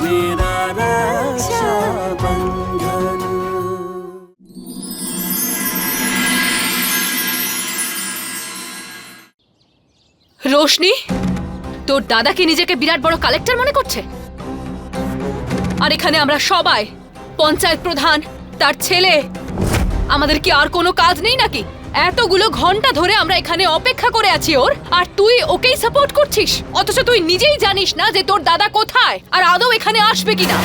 मेरा रक्षाबंधन। রোশনি, তোর দাদা কি নিজেকে বিরাট বড় কালেক্টর মনে করছে? আর এখানে আমরা সবাই, পঞ্চায়েত প্রধান, তার ছেলে, আমাদের কি আর কোনো কাজ নেই নাকি? এতগুলো ঘন্টা ধরে আমরা এখানে অপেক্ষা করে আছি ওর, আর তুই ওকেই সাপোর্ট করছিস, অথচ তুই নিজেই জানিস না যে তোর দাদা কোথায় আর আদৌ এখানে আসবে কিনা।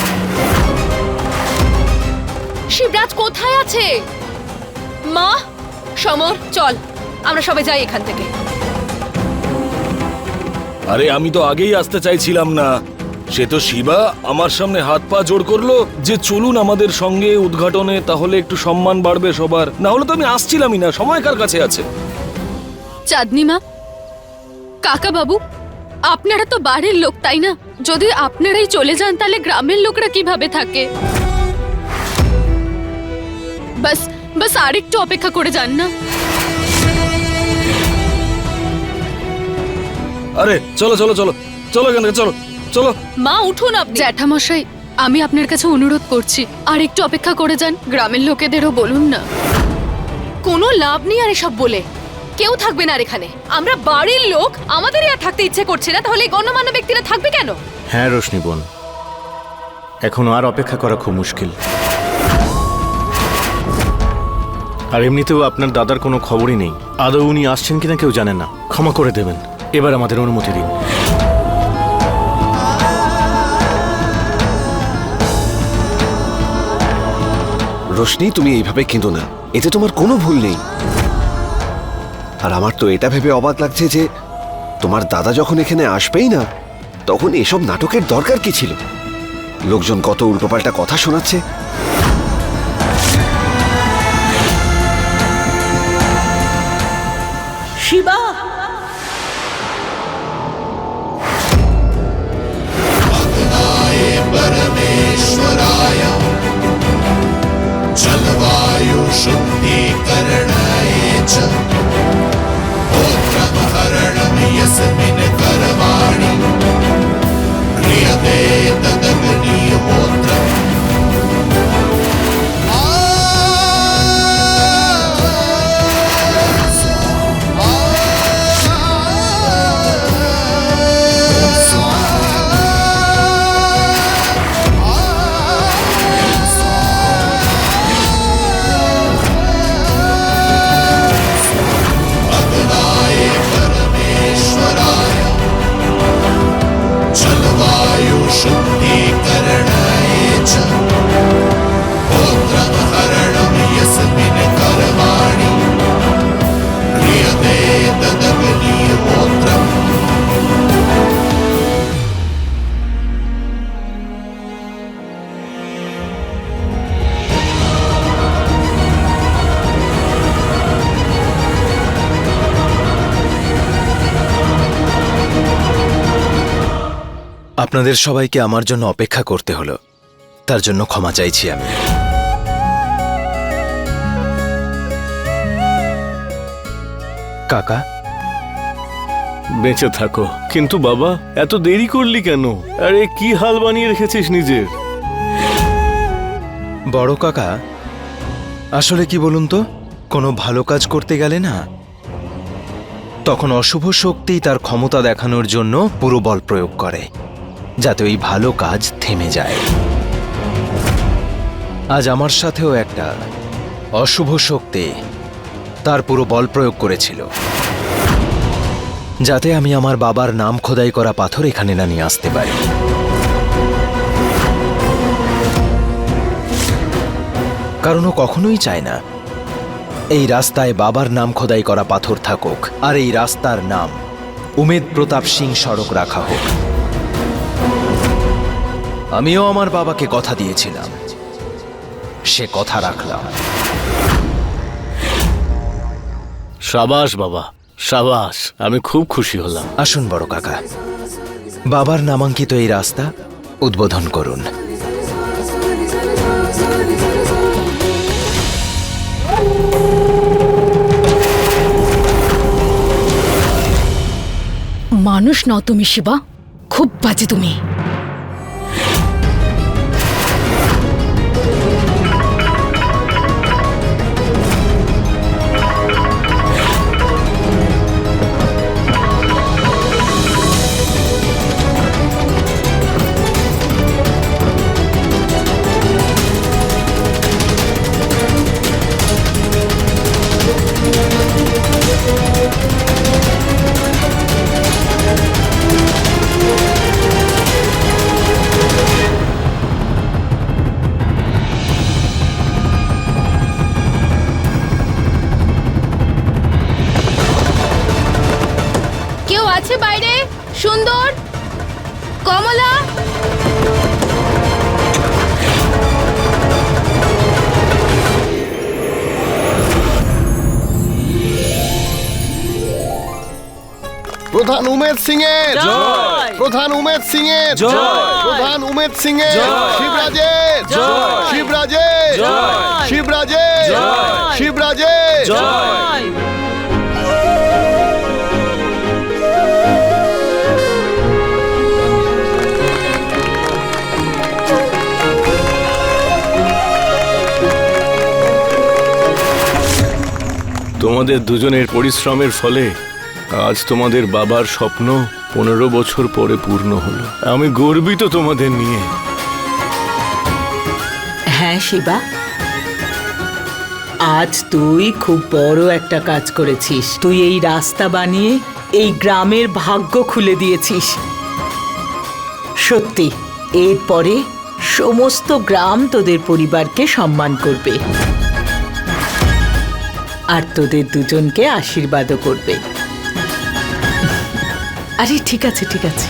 শিবরাজ কোথায় আছে? মা, সমর, চল আমরা সবাই যাই এখান থেকে। আরে আমি তো আগেই আসতে চাইছিলাম না, সে তো শিবা আমার সামনে হাত পা জোড় করলো যে চলুন আমাদের সঙ্গে উদ্ঘাটনে, তাহলে একটু সম্মান বাড়বে সবার, না হলে তো আমি আসছিলামই না। সময় কার কাছে আছে? চাঁদনি মা, কাকা বাবু, আপনারা তো বাড়ির লোক তাই না? যদি আপনারাই চলে যান তাহলে গ্রামের লোকরা কিভাবে থাকে? বাস বাস আরেকটু অপেক্ষা করে যান না। আরে চলো চলো চলো চলো এখান থেকে, চলো চলো। মা উঠুন আপনি। জ্যাঠামশাই, আমি আপনার কাছে অনুরোধ করছি, আর একটু অপেক্ষা করে যান। গ্রামের লোকেদেরও বলুন না। কোনো লাভ নেই আর এসব বলে, কেউ থাকবে না আর এখানে। আমরা বাড়ির লোক, আমাদেরই আর থাকতে ইচ্ছে করছে না, তাহলে এই গণ্যমান্য ব্যক্তিরা থাকবে কেন? হ্যাঁ রোশনি বোন, এখন আর অপেক্ষা করা খুব মুশকিল। আর এমনিতেও আপনার দাদার কোনো খবরই নেই, আদৌ উনি আসছেন কিনা কেউ জানে না। ক্ষমা করে দেবেন, এবার আমাদের অনুমতি দিন। রোশনি, তুমি এইভাবে কেঁদো না, এতে তোমার কোনো ভুল নেই। আর আমার তো এটা ভেবে অবাক লাগছে যে তোমার দাদা যখন এখানে আসবেই না, তখন এসব নাটকের দরকার কি ছিল? লোকজন কত উল্টোপাল্টা কথা শোনাচ্ছে। শিবা, परमेश्वराय जलवायु शुद्धीकरणाय च गोत्रमहरणं यस्मिन् कर्माणि क्रियते तदग्निहोत्रम्। शुद्धीकरणाय च गोत्रमहरणं यस्मिन् कर्माणि क्रियते तदग्निहोत्रम्। আপনাদের সবাইকে আমার জন্য অপেক্ষা করতে হলো, তার জন্য ক্ষমা চাইছি আমি। কাকা, বেঁচে থাকো। কিন্তু বাবা, এত দেরি করলি কেন? আরে কি হাল বানিয়ে রেখেছিস নিজের। বড় কাকা, আসলে কি বলুন তো, কোনো ভালো কাজ করতে গেলে না, তখন অশুভ শক্তি তার ক্ষমতা দেখানোর জন্য পুরো বল প্রয়োগ করে, যাতে ওই ভালো কাজ থেমে যায়। আজ আমার সাথেও একটা অশুভ শক্তি তার পুরো বল প্রয়োগ করেছিল, যাতে আমি আমার বাবার নাম খোদাই করা পাথর এখানে না নিয়ে আসতে পারি। কারণ ও কখনোই চায় না এই রাস্তায় বাবার নাম খোদাই করা পাথর থাকুক, আর এই রাস্তার নাম উমেদ প্রতাপ সিং সড়ক রাখা হোক। আমিও আমার বাবাকে কথা দিয়েছিলাম, সে কথা রাখলাম। সাবাস বাবা, সাবাস, আমি খুব খুশি হলাম। আসুন বড় কাকা, বাবার নামাঙ্কিত এই রাস্তা উদ্বোধন করুন। মানুষ নও তুমি শিবা, খুব বাজে তুমি। কমলা প্রধান উমেদ সিং এর জয়! প্রধান উমেদ সিং এর জয়! প্রধান উমেদ সিং এর জয়! শিবরাজের জয়! শিবরাজের জয়! শিবরাজের জয়! শিবরাজের জয়! তোমাদের দুজনের পরিশ্রমের ফলে আজ তোমাদের বাবার স্বপ্ন 15 বছর পরে পূর্ণ হলো। আমি গর্বিত তোমাদের নিয়ে। হ্যাঁ শিবা, আজ তুই খুব বড় একটা কাজ করেছিস। তুই এই রাস্তা বানিয়ে এই গ্রামের ভাগ্য খুলে দিয়েছিস। সত্যি, এরপরে সমস্ত গ্রাম তোদের পরিবারকে সম্মান করবে আর তোদের দুজনকে আশীর্বাদও করবে। আরে ঠিক আছে, ঠিক আছে।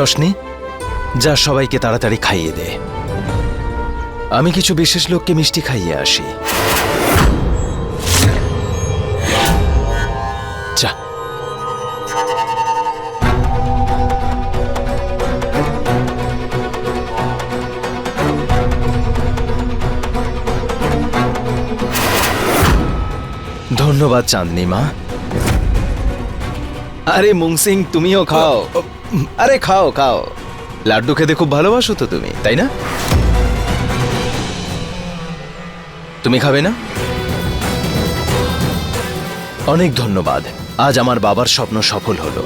রশনি, যা সবাইকে তাড়াতাড়ি খাইয়ে দে। আমি কিছু বিশেষ লোককে মিষ্টি খাইয়ে আসি। যা। ধন্যবাদ চাঁদনি মা। আরে মুংসিং, তুমিও খাও। আরে খাও খাও, লাড্ডু খেতে খুব ভালোবাসো তো তুমি, তাই না? তুমি খাবে না? অনেক ধন্যবাদ, আজ আমার বাবার স্বপ্ন সফল হলো।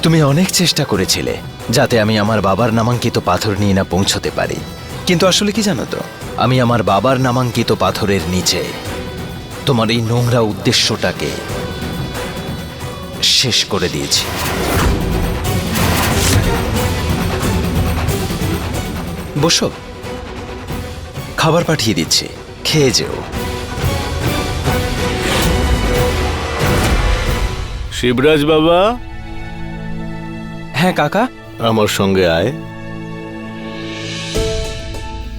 তুমি অনেক চেষ্টা করেছিলে যাতে আমি আমার বাবার নামাঙ্কিত পাথর নিয়ে না পৌঁছতে পারি, কিন্তু আসলে কি জানো তো, আমি আমার বাবার নামাঙ্কিত পাথরের নিচে তোমার এই নোংরা উদ্দেশ্যটাকে শেষ করে দিয়েছি। বসো, খাবার পাঠিয়ে দিচ্ছি, খেয়ে যেও। শিবরাজ বাবা, হ্যাঁ কাকা। আমার সঙ্গে আয়।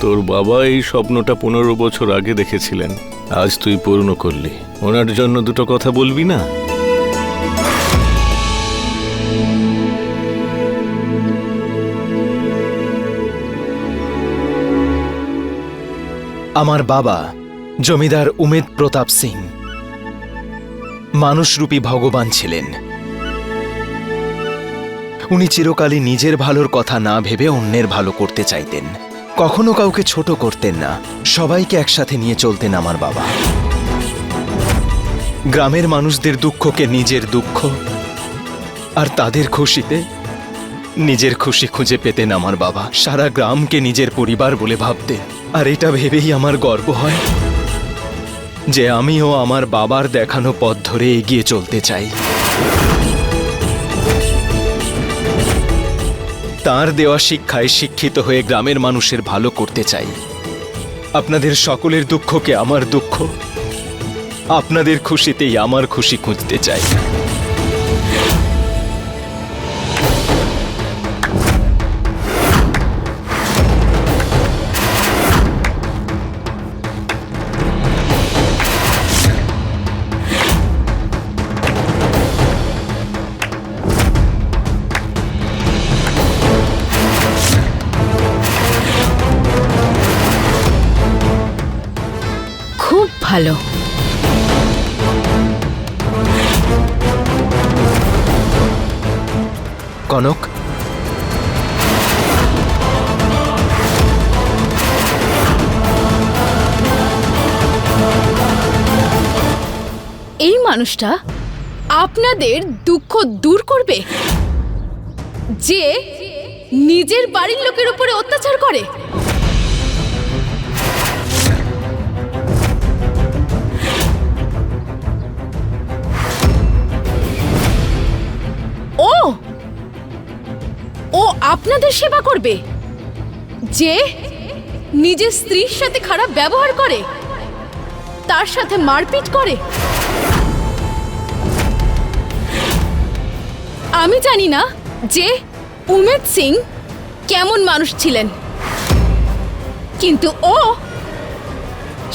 তোর বাবা এই স্বপ্নটা 15 বছর আগে দেখেছিলেন, আজ তুই পূর্ণ করলি। ওনার জন্য দুটো কথা বলবি না? আমার বাবা জমিদার উমেদ প্রতাপ সিং মানুষরূপী ভগবান ছিলেন। উনি চিরকালই নিজের ভালোর কথা না ভেবে অন্যের ভালো করতে চাইতেন, কখনো কাউকে ছোট করতেন না, সবাইকে একসাথে নিয়ে চলতেন আমার বাবা। গ্রামের মানুষদের দুঃখকে নিজের দুঃখ আর তাদের খুশিতে নিজের খুশি খুঁজে পেতেন আমার বাবা। সারা গ্রামকে নিজের পরিবার বলে ভাবতেন, আর এটা ভেবেই আমার গর্ব হয় যে আমিও আমার বাবার দেখানো পথ ধরে এগিয়ে চলতে চাই। তার দেওয়া শিক্ষায় শিক্ষিত হয়ে গ্রামের মানুষের ভালো করতে চাই। আপনাদের সকলের দুঃখকে আমার দুঃখ, আপনাদের খুশিতেই আমার খুশি খুঁজতে চাই। খুব ভালো। কনক, মানুষটা আপনাদের দুঃখ দূর করবে, যে নিজের বাড়ির লোকের উপরে অত্যাচার করে? ও ও আপনাদের সেবা করবে, যে নিজের স্ত্রীর সাথে খারাপ ব্যবহার করে, তার সাথে মারপিট করে? আমি জানি না যে উমেদ সিং কেমন মানুষ ছিলেন, কিন্তু ও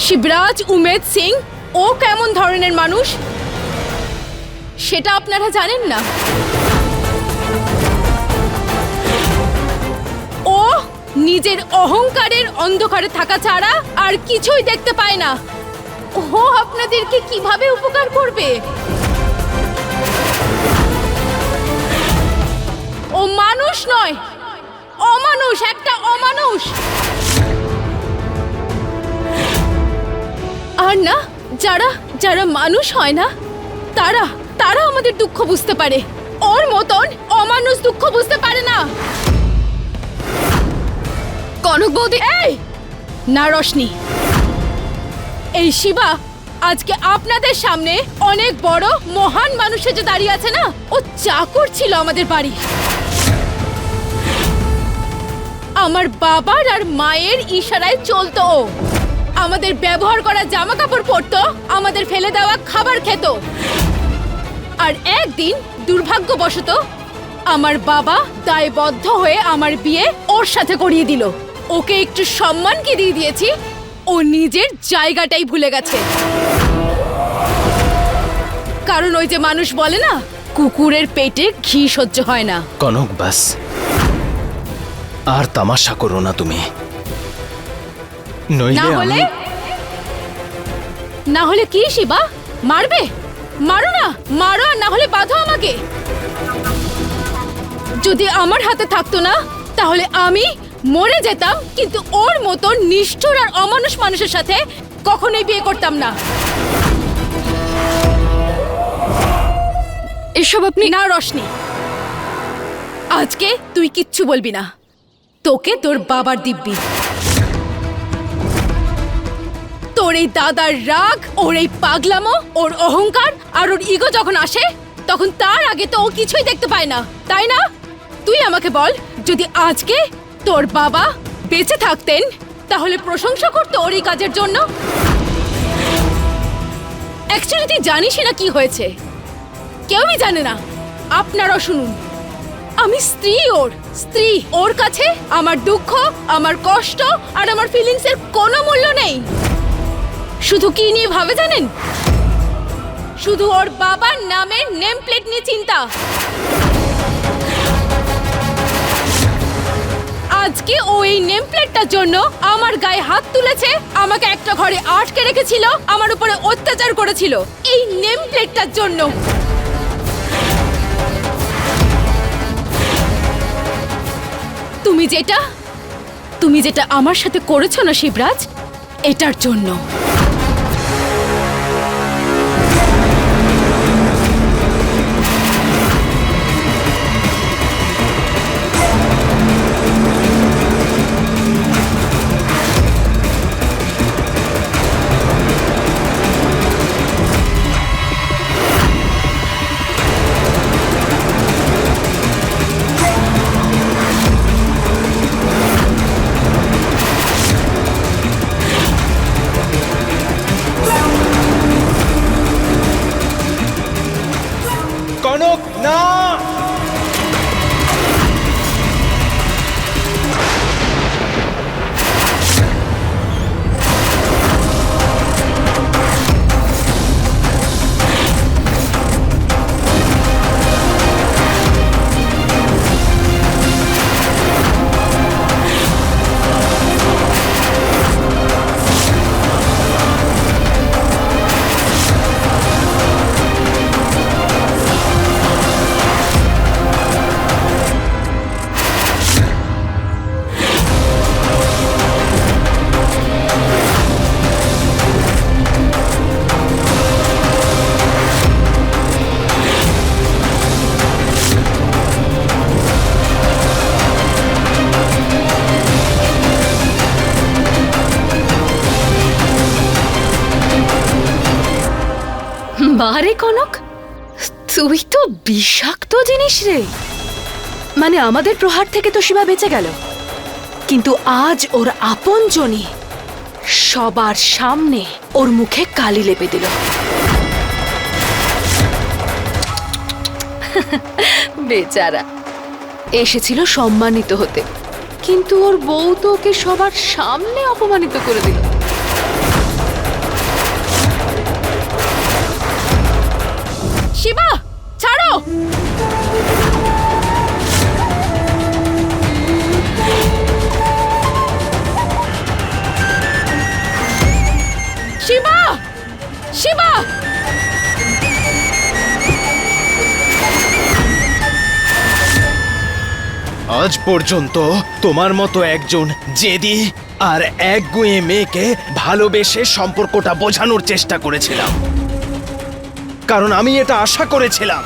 শিবরাজ উমেদ সিং ও কেমন ধরনের মানুষ সেটা আপনারা জানেন না। ও নিজের অহংকারের অন্ধকারে থাকা ছাড়া আর কিছুই দেখতে পায় না। ও আপনাদেরকে কিভাবে উপকার করবে? ও মানুষ নয়, অমানুষ, একটা অমানুষ। আর না, যারা যারা মানুষ হয় না তারা তারা আমাদের দুঃখ বুঝতে পারে। ওর মতন অমানুষ দুঃখ বুঝতে পারে না। কনক বৌদি, এই না রোশনি, এই শিবা আজকে আপনাদের সামনে অনেক বড় মহান মানুষে যে দাঁড়িয়ে আছে না, ও চাকর ছিল আমাদের বাড়ি। আমার বাবার আর মায়ের ইশারায় চলতো ও। আমাদের ব্যবহার করা জামা কাপড় পরতো, আমাদের ফেলে দেওয়া খাবার খেত। আর একদিন দুর্ভাগ্যবশত আমার বাবা দায়বদ্ধ হয়ে আমার বিয়ে ওর সাথে করিয়ে দিল। ওকে একটু সম্মান কি দিয়ে দিয়েছি, ও নিজের জায়গাটাই ভুলে গেছে। কারণ ওই যে মানুষ বলে না, কুকুরের পেটে ঘি সহ্য হয় না। কনক, বাস আর তামাশা করো না তুমি। না হলে না হলে কি শিবা, মারবে? মারো না, মারো, আর না হলে বাঁধো আমাকে। যদি আমার হাতে থাকতো না তাহলে আমি মরে যেতাম, কিন্তু ওর মতো নিষ্ঠুর আর অমানুষ মানুষের সাথে কখনোই বিয়ে করতাম না। এসব আপনি না রোশনি, আজকে তুই কিচ্ছু বলবি না। তোকে তোর বাবার দিব্যি। তোর এই দাদার রাগ, ওর এই পাগলামো, ওর অহংকার আর ওর ইগো যখন আসে, তখন তার আগে তো ও কিছুই দেখতে পায় না, তাই না? তুই আমাকে বল, যদি আজকে তোর বাবা বেঁচে থাকতেন তাহলে প্রশংসা করতো ওর এই কাজের জন্য? অ্যাকচুয়ালি তুই জানিস না কি হয়েছে, কেউই জানে না। আপনারাও শুনুন, আমি স্ত্রী, ওর কাছে আমার দুঃখ, আমার কষ্ট আর আমার ফিলিংস এর কোনো মূল্য নেই। শুধু কি নিয়ে ভাবে জানেন? শুধু ওর বাবার নামের নেম প্লেট নিয়ে চিন্তা। আজকে ও এই নেম প্লেটটার জন্য আমার গায়ে হাত তুলেছে, আমাকে একটা ঘরে আটকে রেখেছিল, আমার উপরে অত্যাচার করেছিল এই নেম প্লেটটার জন্য। তুমি যেটা আমার সাথে করেছো না শিবরাজ, এটার জন্য। বারে কনক, তুই তো বিষাক্ত জিনিস রে। মানে আমাদের প্রহার থেকে তো শিবা বেঁচে গেল, কিন্তু আজ ওর আপনজনই সবার সামনে ওর মুখে কালি লেপে দিল। বেচারা এসেছিল সম্মানিত হতে, কিন্তু ওর বউ তো ওকে সবার সামনে অপমানিত করে দিল। শিবা, ছাড়ো! শিবা, শিবা! আজ পর্যন্ত তোমার মতো একজন জেদি আর একগুঁয়ে মেয়েকে ভালোবেসে সম্পর্কটা বোঝানোর চেষ্টা করেছিলাম, কারণ আমি এটা আশা করেছিলাম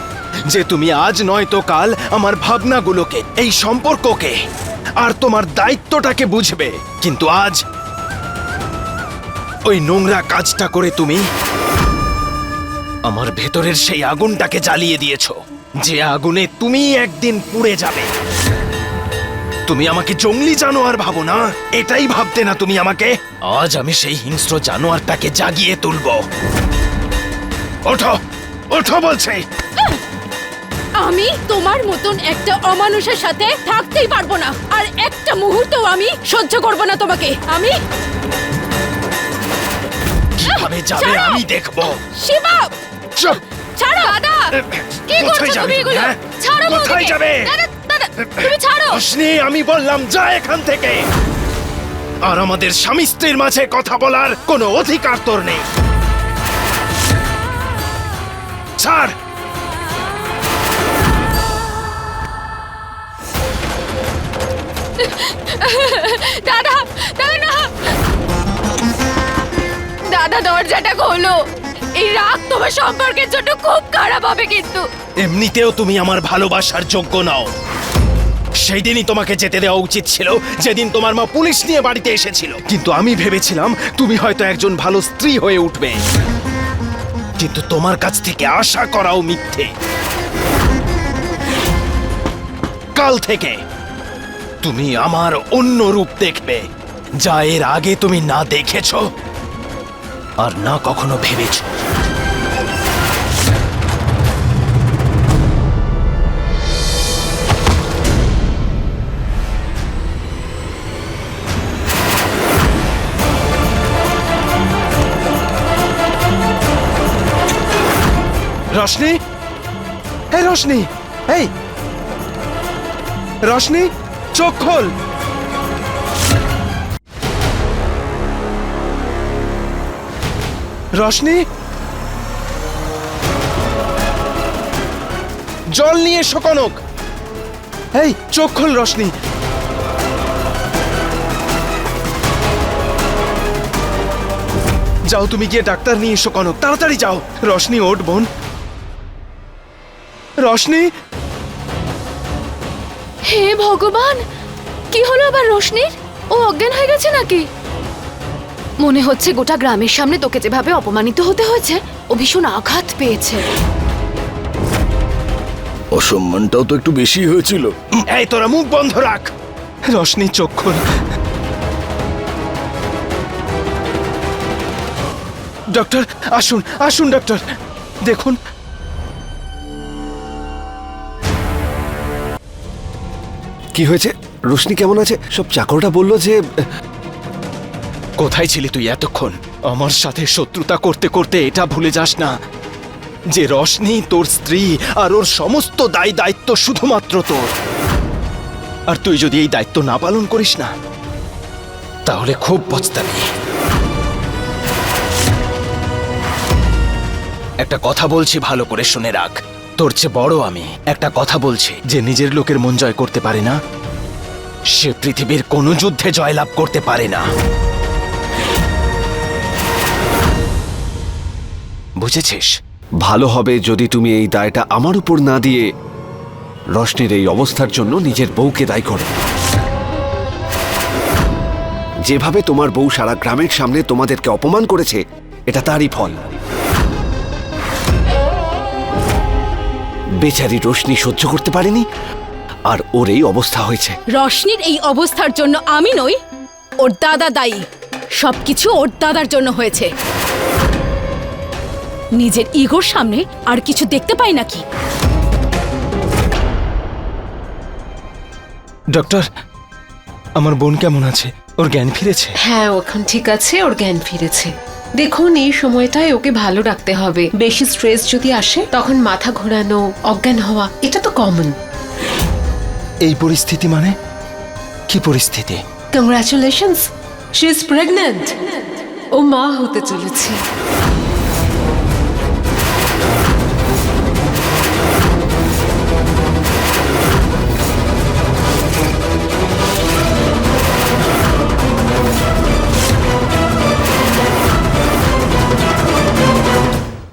যে তুমি আজ নয়তো কাল আমার ভাবনাগুলোকে, এই সম্পর্ককে আর তোমার দায়িত্বটাকে বুঝবে। কিন্তু আজ ওই নোংরা কাজটা করে তুমি আমার ভেতরের সেই আগুনটাকে জ্বালিয়ে দিয়েছো, যে আগুনে তুমি একদিন পুড়ে যাবে। তুমি আমাকে জঙ্গলি জানোয়ার ভাবো না, এটাই ভাবতে না তুমি আমাকে। আজ আমি সেই হিংস্র জানোয়ারটাকে জাগিয়ে তুলবো। ওঠো, ওঠো বলছে। আমি তোমার মতন একটা অমানুষের সাথে থাকতেই পারবো না, আর একটা মুহূর্তও আমি সহ্য করব না তোমাকে। আমি কিভাবে যাবে ছাড়ো! আমি দেখবো। শিবা, চুপ! ছাড়ো! দাদা, কি কোথায় করছো যাবে তুমি তুমি, এগুলো? হ্যাঁ? ছাড়ো কোথায় বৌদিকে। যাবে? দাদা, দাদা, তুমি ছাড়ো। রোশনি, আমি বললাম যা এখান থেকে। আর আমাদের স্বামী স্ত্রীর মাঝে কথা বলার কোনো অধিকার তোর নেই। ছাড়! দাদা, দাদা না! দাদা, দরজাটা খোলো। এই রাগ তোমার সম্পর্কের জন্য খুব খারাপ হবে কিন্তু। এমনিতেও তুমি আমার ভালোবাসার যোগ্য নও। সেই দিনই তোমাকে যেতে দেওয়া উচিত ছিল, যেদিন তোমার মা পুলিশ নিয়ে বাড়িতে এসেছিল। কিন্তু আমি ভেবেছিলাম তুমি হয়তো একজন ভালো স্ত্রী হয়ে উঠবে, কিন্তু তোমার কাছ থেকে আশা করাও মিথ্যে। কাল থেকে তুমি আমার অন্য রূপ দেখবে, যা এর আগে তুমি না দেখেছো আর না কখনো ভেবেছো। রোশনি, এই রোশনি, এই রোশনি, চোখ খোল। রোশনি, জল নিয়ে এসো কনক। এই চোখ খোল রোশনি। যাও, তুমি গিয়ে ডাক্তার নিয়ে এসো কনক, তাড়াতাড়ি যাও। রোশনি, ওঠ বোন। রোশনি! হে ভগবান, কি হলো আবার রোশনির? ও অজ্ঞান হয়ে গেছে নাকি? মনে হচ্ছে গোটা গ্রামের সামনে তোকে যেভাবে অপমানিত হতে হয়েছে, ও ভীষণ আঘাত পেয়েছে। অসম্মানটাও তো একটু বেশি হয়েছিল। এই তোরা মুখ বন্ধ রাখ। রোশনি, চোখ খোল। ডক্টর, আসুন আসুন ডক্টর, দেখুন। কি হয়েছে? রোশনি কেমন আছে? সব চাকরটা বলল যে কোথায় ছিলি তুই এতক্ষণ? আমার সাথে শত্রুতা করতে করতে এটা ভুলে যাস না যে রোশনি তোর স্ত্রী, আর ওর সমস্ত দায় দায়িত্ব শুধুমাত্র তোর। আর তুই যদি এই দায়িত্ব না পালন করিস না, তাহলে খুব পস্তাবি। একটা কথা বলছি, ভালো করে শুনে রাখ। তোর চেয়ে বড় আমি। একটা কথা বলছি, যে নিজের লোকের মন জয় করতে পারে না, সে পৃথিবীর কোনো যুদ্ধে জয়লাভ করতে পারে না। বুঝেছিস? ভালো হবে যদি তুমি এই দায়টা আমার উপর না দিয়ে রোশনির এই অবস্থার জন্য নিজের বউকে দায়ী করো। যেভাবে তোমার বউ সারা গ্রামের সামনে তোমাদেরকে অপমান করেছে, এটা তারই ফল। বেচারি রোশনি সহ্য করতে পারেনি আর ওর এই অবস্থা হয়েছে। রশনির এই অবস্থার জন্য আমি নই, ওর দাদা দায়ী। সবকিছু ওর দাদার জন্য হয়েছে। নিজের ইগোর সামনে আর কিছু দেখতে পাই নাকি? ডক্টর, আমার বোন কেমন আছে? ওর জ্ঞান ফিরেছে? হ্যাঁ, ও এখন ঠিক আছে, ওর জ্ঞান ফিরেছে। দেখুন, এই সময়টায় ওকে ভালো রাখতে হবে। বেশি স্ট্রেস যদি আসে তখন মাথা ঘোরানো, অজ্ঞান হওয়া, এটা তো কমন। এই পরিস্থিতি মানে কি পরিস্থিতি? Congratulations, she is pregnant. ও মা হতে চলেছে।